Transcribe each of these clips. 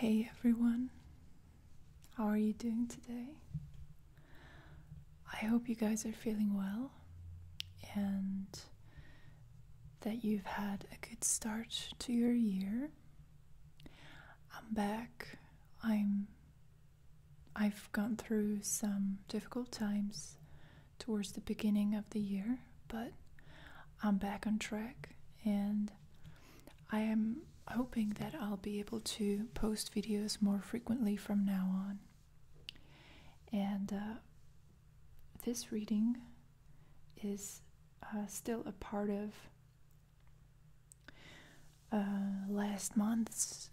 Hey everyone, how are you doing today? I hope you guys are feeling well and that you've had a good start to your year. I'm back. I've gone through some difficult times towards the beginning of the year, but I'm back on track and I am hoping that I'll be able to post videos more frequently from now on. And this reading is still a part of last month's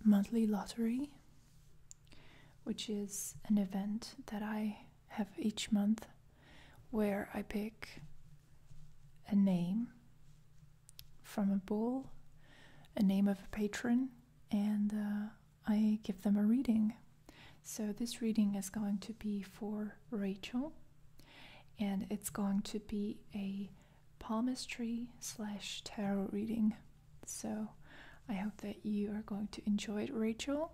monthly lottery, which is an event that I have each month where I pick a name from a bowl, a name of a patron, and I give them a reading. So this reading is going to be for Rachel, and it's going to be a palmistry / tarot reading. So I hope that you are going to enjoy it, Rachel,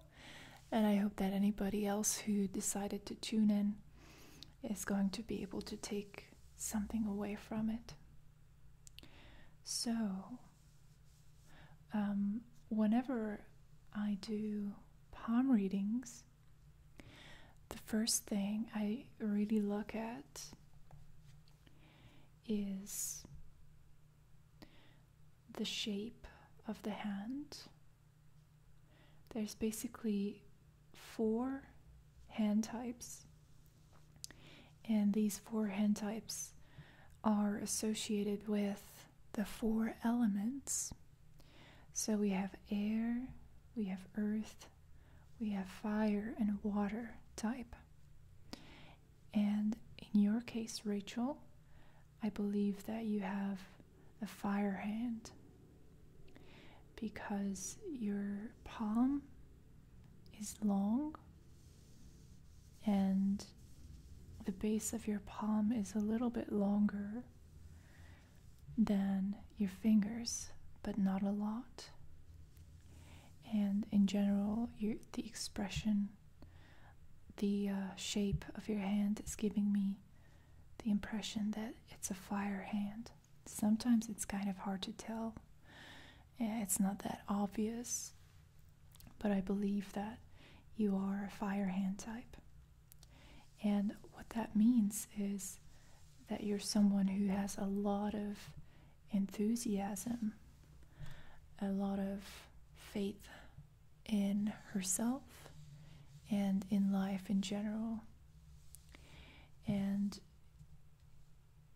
and I hope that anybody else who decided to tune in is going to be able to take something away from it. So, whenever I do palm readings, the first thing I really look at is the shape of the hand. There's basically 4 hand types, and these 4 hand types are associated with the 4 elements. So we have air, we have earth, we have fire and water type. And in your case, Rachel, I believe that you have a fire hand because your palm is long and the base of your palm is a little bit longer than your fingers, but not a lot. And in general, the expression, the shape of your hand is giving me the impression that it's a fire hand. Sometimes it's kind of hard to tell. It's not that obvious, but I believe that you are a fire hand type. And what that means is that you're someone who has a lot of enthusiasm, a lot of faith in herself and in life in general. And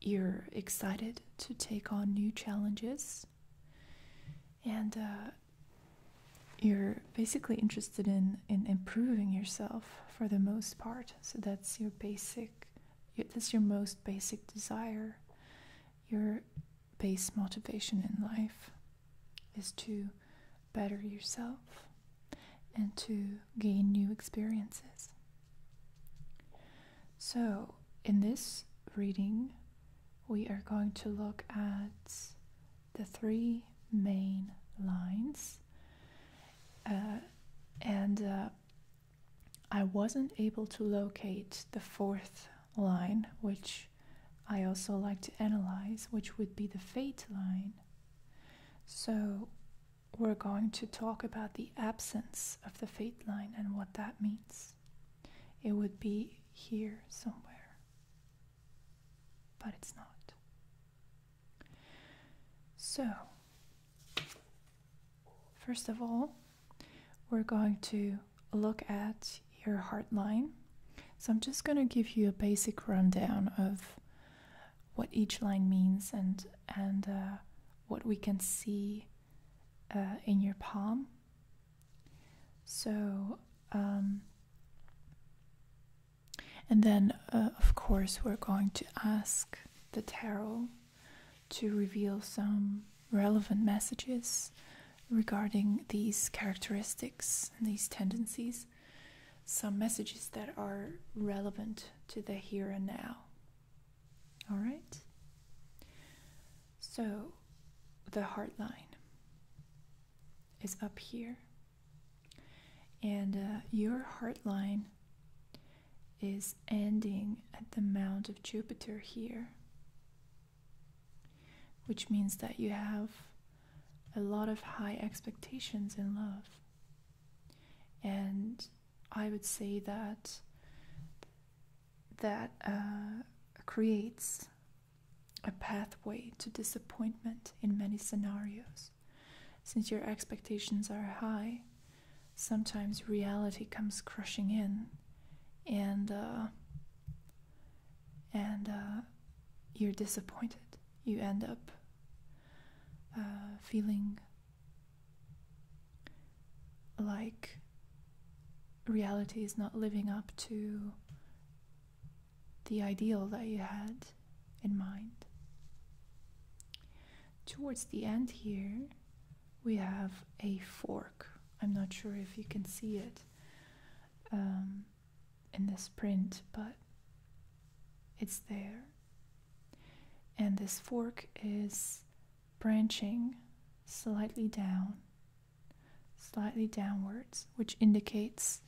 you're excited to take on new challenges. And you're basically interested in improving yourself for the most part. So that's your most basic desire. Your base motivation in life is to better yourself and to gain new experiences. So in this reading, we are going to look at the 3 main lines, and I wasn't able to locate the 4th line, which I also like to analyze, which would be the fate line. So we're going to talk about the absence of the fate line and what that means. It would be here somewhere, but it's not. So first of all, we're going to look at your heart line. So I'm just going to give you a basic rundown of what each line means and what we can see in your palm. So and then of course we're going to ask the tarot to reveal some relevant messages regarding these characteristics and these tendencies, some messages that are relevant to the here and now. All right? So the heart line is up here. And your heart line is ending at the Mount of Jupiter here, which means that you have a lot of high expectations in love. And I would say that creates a pathway to disappointment in many scenarios. Since your expectations are high, sometimes reality comes crushing in, and you're disappointed. You end up feeling like reality is not living up to the ideal that you had in mind. Towards the end here, we have a fork. I'm not sure if you can see it in this print, but it's there. And this fork is branching slightly downwards, which indicates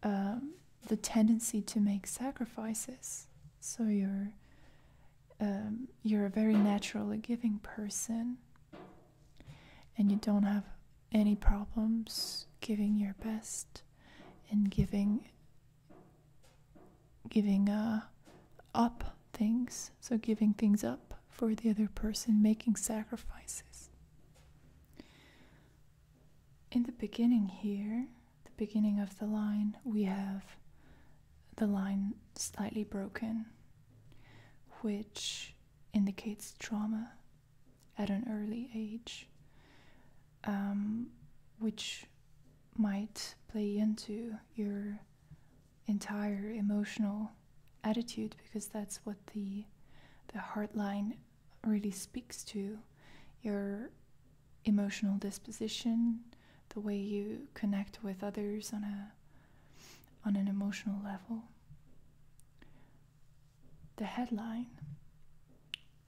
the tendency to make sacrifices. So you're a very naturally giving person, and you don't have any problems giving your best and giving up things. So giving things up for the other person, making sacrifices. In the beginning here, the beginning of the line, we have the line slightly broken, which indicates trauma at an early age, which might play into your entire emotional attitude, because that's what the heart line really speaks to: your emotional disposition, the way you connect with others on an emotional level. The headline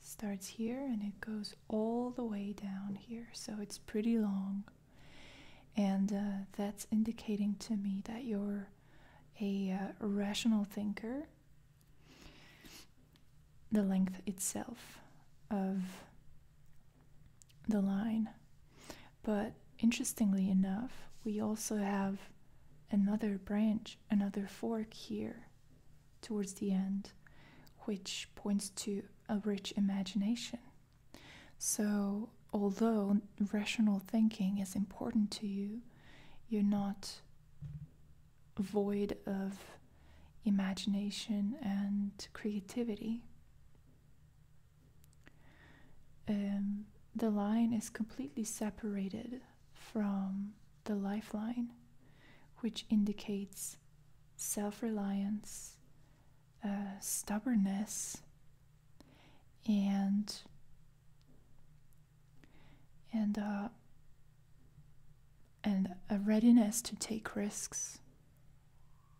starts here and it goes all the way down here, so it's pretty long, and that's indicating to me that you're a rational thinker. The length itself of the line. But interestingly enough, we also have another branch, another fork here towards the end, which points to a rich imagination. So although rational thinking is important to you, you're not void of imagination and creativity. The line is completely separated from the lifeline, which indicates self-reliance, stubbornness, and a readiness to take risks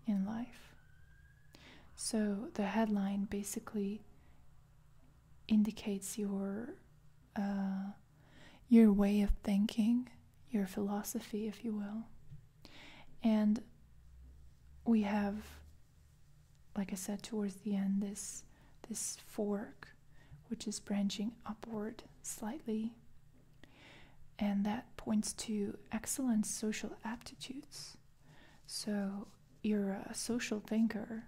in life. So the headline basically indicates your way of thinking, your philosophy, if you will. And we have, like I said, towards the end, this fork, which is branching upward slightly, and that points to excellent social aptitudes. So you're a social thinker.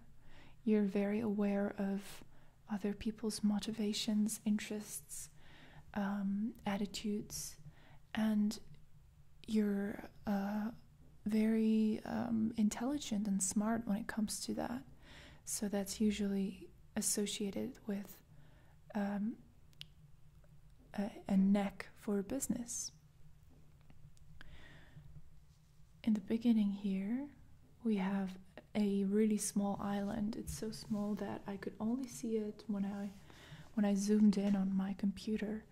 You're very aware of other people's motivations, interests, attitudes, and you're very intelligent and smart when it comes to that. So that's usually associated with a knack for business. In the beginning here, we have a really small island. It's so small that I could only see it when I zoomed in on my computer.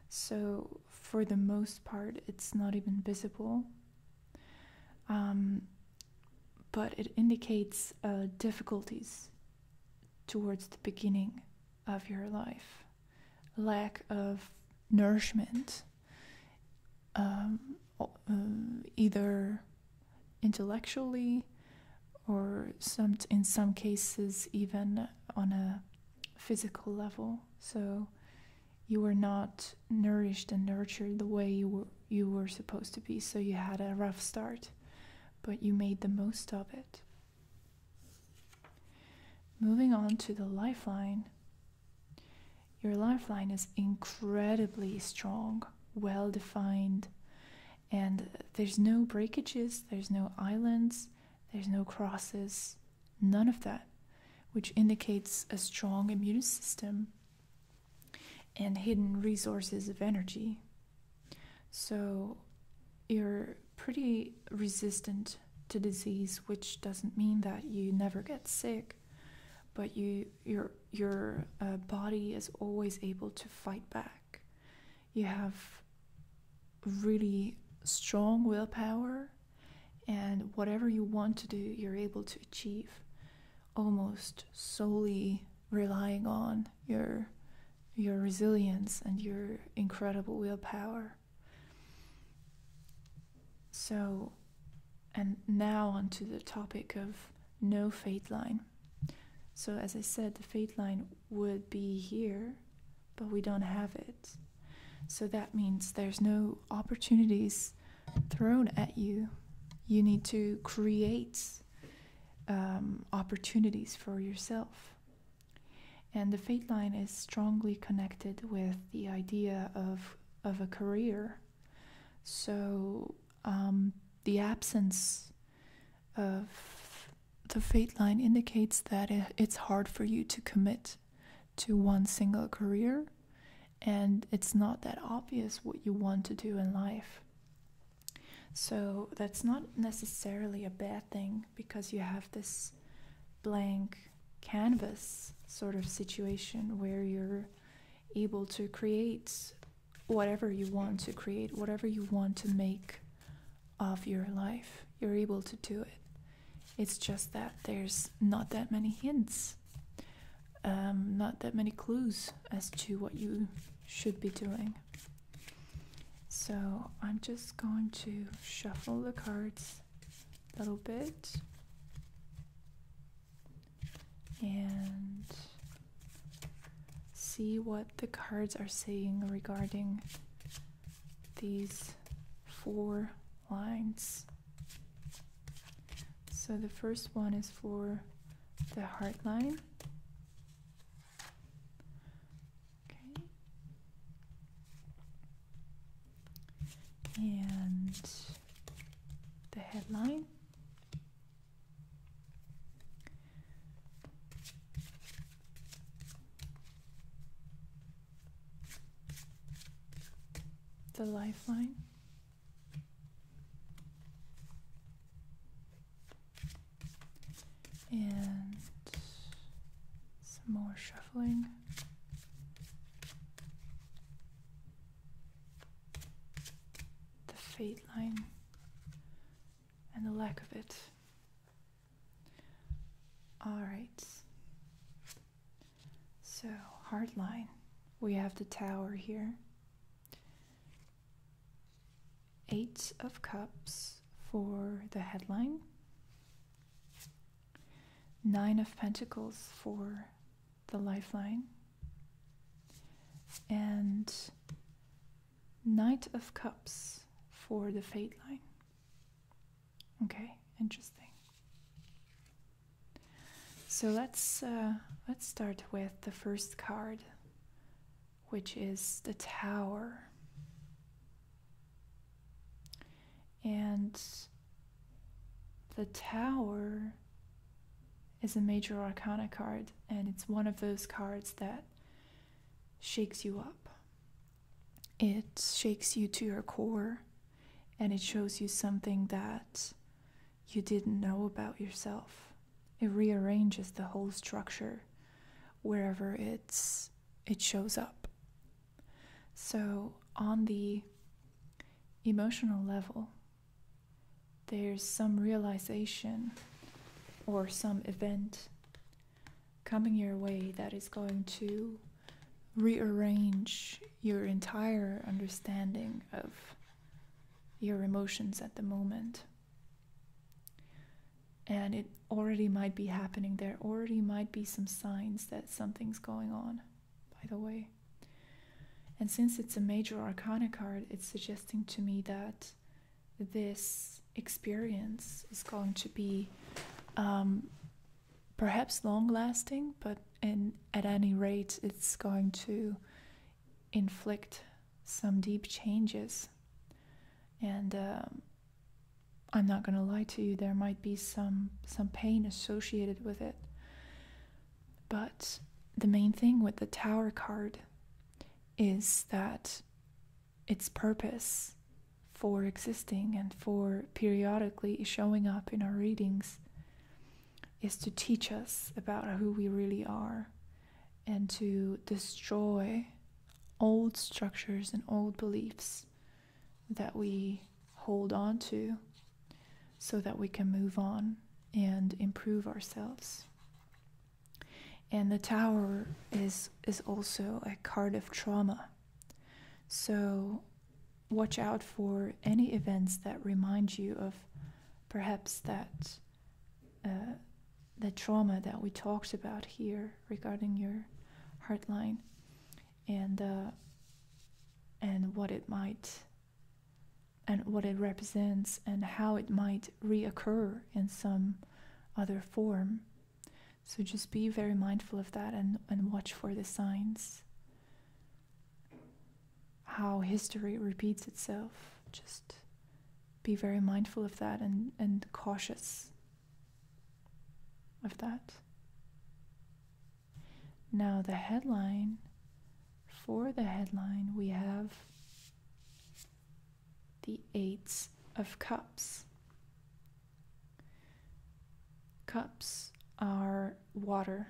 So for the most part, it's not even visible. But it indicates difficulties towards the beginning of your life, lack of nourishment, either intellectually, or in some cases even on a physical level. So you were not nourished and nurtured the way you were supposed to be. So you had a rough start, but you made the most of it. Moving on to the lifeline. Your lifeline is incredibly strong, well defined, and there's no breakages, there's no islands, there's no crosses, none of that, which indicates a strong immune system and hidden resources of energy. So you're pretty resistant to disease, which doesn't mean that you never get sick, but your body is always able to fight back. You have really strong willpower, and whatever you want to do, you're able to achieve, almost solely relying on your resilience and your incredible willpower. So, and now onto the topic of no fate line. So as I said, the fate line would be here, but we don't have it. So that means there's no opportunities thrown at you. You need to create opportunities for yourself. And the fate line is strongly connected with the idea of a career. So the absence of the fate line indicates that it's hard for you to commit to one single career, and it's not that obvious what you want to do in life. So that's not necessarily a bad thing, because you have this blank canvas sort of situation where you're able to create whatever you want to create, whatever you want to make of your life. You're able to do it. It's just that there's not that many hints, not that many clues as to what you should be doing. So I'm just going to shuffle the cards a little bit and see what the cards are saying regarding these 4 lines. So the first one is for the heart line. Okay. And the headline. The lifeline. And some more shuffling. The fate line and the lack of it. All right. So, heart line. We have the Tower here. 8 of Cups for the headline. 9 of Pentacles for the lifeline. And Knight of Cups for the fate line. Okay, interesting. So let's start with the first card, which is the Tower. And the Tower is a major arcana card, and it's one of those cards that shakes you up. It shakes you to your core, and it shows you something that you didn't know about yourself. It rearranges the whole structure wherever it shows up. So on the emotional level, there's some realization or some event coming your way that is going to rearrange your entire understanding of your emotions at the moment. And it already might be happening. There already might be some signs that something's going on, by the way. And since it's a major arcana card, it's suggesting to me that this experience is going to be perhaps long-lasting, but at any rate, it's going to inflict some deep changes. And I'm not going to lie to you, there might be some pain associated with it. But the main thing with the Tower card is that its purpose for existing and for periodically showing up in our readings is to teach us about who we really are and to destroy old structures and old beliefs that we hold on to so that we can move on and improve ourselves. And the Tower is also a card of trauma. So watch out for any events that remind you of perhaps that the trauma that we talked about here regarding your heart line, and what it might and what it represents and how it might reoccur in some other form. So just be very mindful of that and watch for the signs. How history repeats itself. Just be very mindful of that and cautious of that. Now the headline. For the headline we have the Eight of Cups. Cups are water.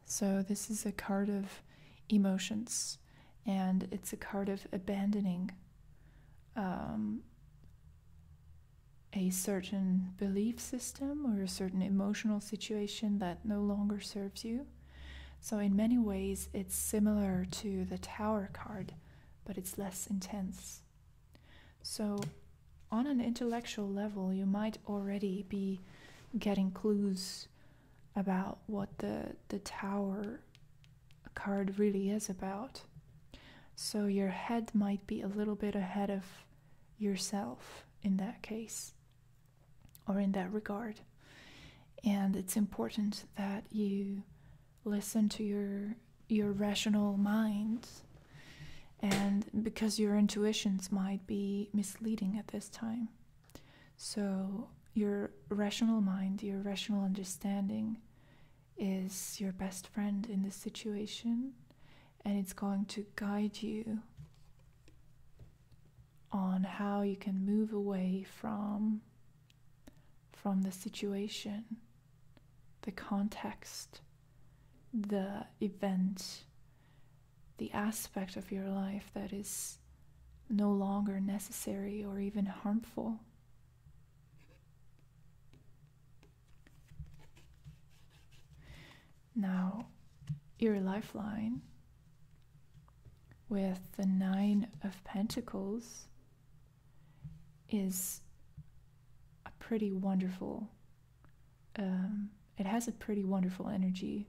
So this is a card of emotions, and it's a card of abandoning a certain belief system or a certain emotional situation that no longer serves you. So in many ways it's similar to the Tower card, but it's less intense. So on an intellectual level, you might already be getting clues about what the Tower card really is about. So your head might be a little bit ahead of yourself in that case, or in that regard. And it's important that you listen to your rational mind, and because your intuitions might be misleading at this time. So your rational mind, your rational understanding is your best friend in this situation, and it's going to guide you on how you can move away from the situation, the context, the event, the aspect of your life that is no longer necessary or even harmful. Now, your lifeline with the Nine of Pentacles is a pretty wonderful, it has a pretty wonderful energy.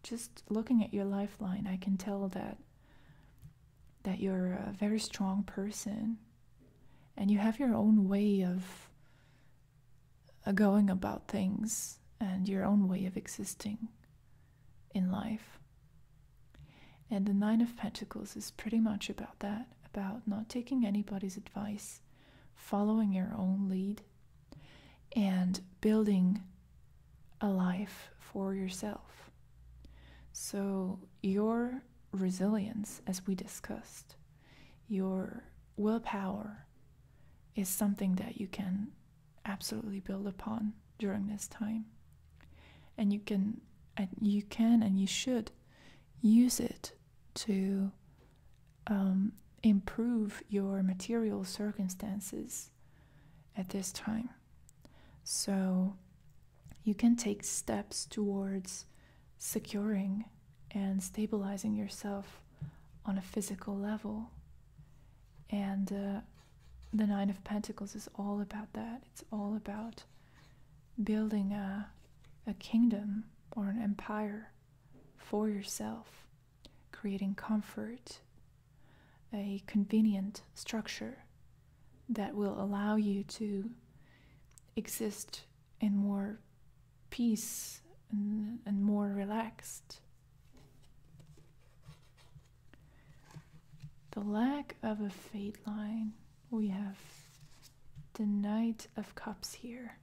Just looking at your lifeline, I can tell that you're a very strong person, and you have your own way of going about things and your own way of existing in life. And the Nine of Pentacles is pretty much about that, about not taking anybody's advice, following your own lead, and building a life for yourself. So your resilience, as we discussed, your willpower is something that you can absolutely build upon during this time. And you can and you should use it to improve your material circumstances at this time. So you can take steps towards securing and stabilizing yourself on a physical level. And the Nine of Pentacles is all about that. It's all about building a kingdom or an empire for yourself, creating comfort, a convenient structure that will allow you to exist in more peace and more relaxed. The lack of a fate line. We have the Knight of Cups here.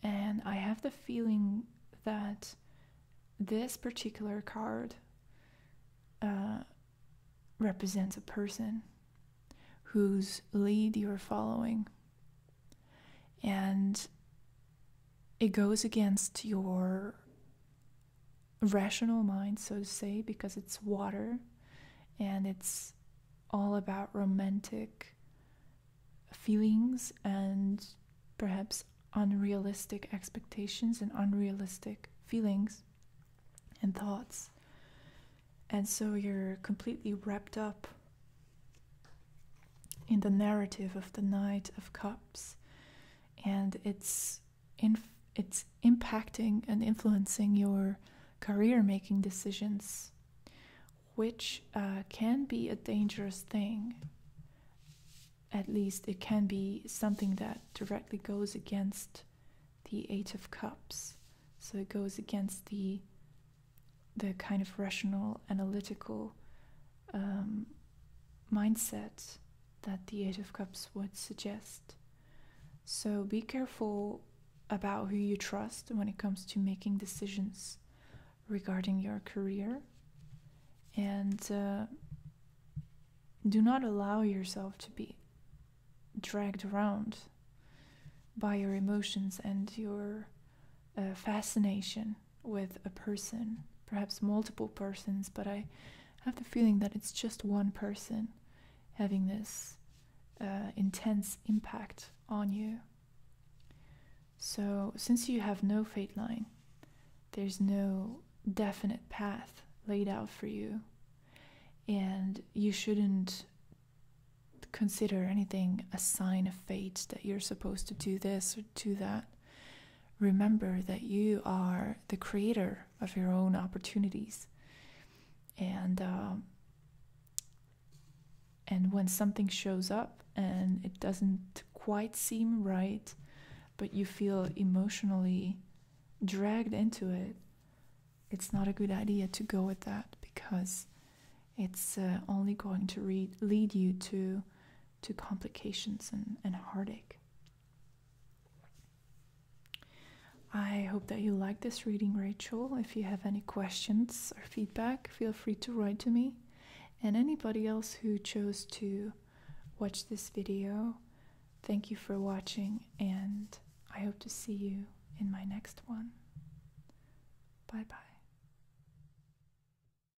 And I have the feeling that this particular card represents a person whose lead you're following. And it goes against your rational mind, so to say, because it's water and it's all about romantic feelings and perhaps unrealistic expectations and unrealistic feelings and thoughts. And so you're completely wrapped up in the narrative of the Knight of Cups, and it's impacting and influencing your career-making decisions, which can be a dangerous thing. At least it can be something that directly goes against the Eight of Cups. So it goes against the kind of rational, analytical mindset that the Eight of Cups would suggest. So be careful about who you trust when it comes to making decisions regarding your career. And do not allow yourself to be dragged around by your emotions and your fascination with a person, perhaps multiple persons, but I have the feeling that it's just one person having this intense impact on you. So since you have no fate line, there's no definite path laid out for you, and you shouldn't consider anything a sign of fate that you're supposed to do this or do that. Remember that you are the creator of your own opportunities, and when something shows up and it doesn't quite seem right, but you feel emotionally dragged into it, it's not a good idea to go with that, because it's only going to lead you to complications and heartache. I hope that you like this reading, Rachel. If you have any questions or feedback, feel free to write to me. And anybody else who chose to watch this video, thank you for watching, and I hope to see you in my next one. Bye bye.